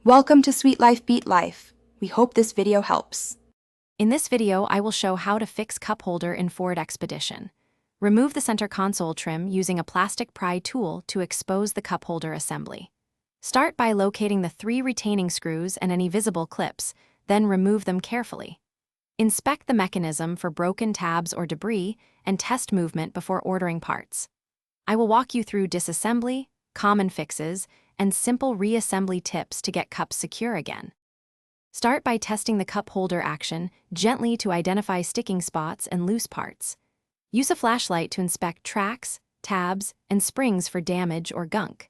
Welcome to Sweet Life Beat Life. We hope this video helps. In this video, I will show how to fix cup holder in Ford Expedition. Remove the center console trim using a plastic pry tool to expose the cup holder assembly. Start by locating the 3 retaining screws and any visible clips, then remove them carefully. Inspect the mechanism for broken tabs or debris and test movement before ordering parts. I will walk you through disassembly, common fixes, and simple reassembly tips to get cups secure again. Start by testing the cup holder action gently to identify sticking spots and loose parts. Use a flashlight to inspect tracks, tabs, and springs for damage or gunk.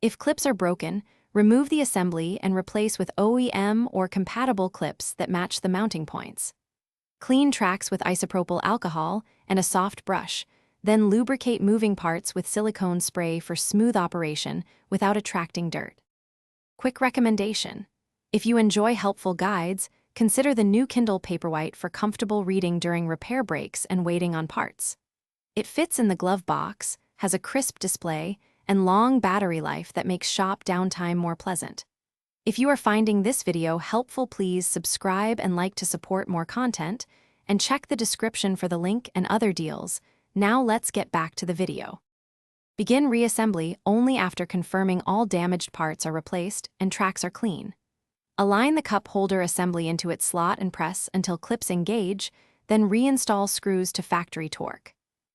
If clips are broken, remove the assembly and replace with OEM or compatible clips that match the mounting points. Clean tracks with isopropyl alcohol and a soft brush, then lubricate moving parts with silicone spray for smooth operation without attracting dirt. Quick recommendation: if you enjoy helpful guides, consider the new Kindle Paperwhite for comfortable reading during repair breaks and waiting on parts. It fits in the glove box, has a crisp display, and long battery life that makes shop downtime more pleasant. If you are finding this video helpful, please subscribe and like to support more content, and check the description for the link and other deals. Now let's get back to the video. Begin reassembly only after confirming all damaged parts are replaced and tracks are clean. Align the cup holder assembly into its slot and press until clips engage, then reinstall screws to factory torque.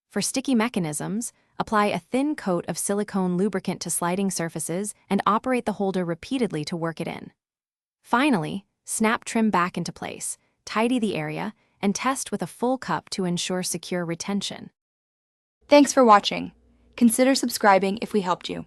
For sticky mechanisms, apply a thin coat of silicone lubricant to sliding surfaces and operate the holder repeatedly to work it in. Finally, snap trim back into place, tidy the area, and test with a full cup to ensure secure retention. Thanks for watching. Consider subscribing if we helped you.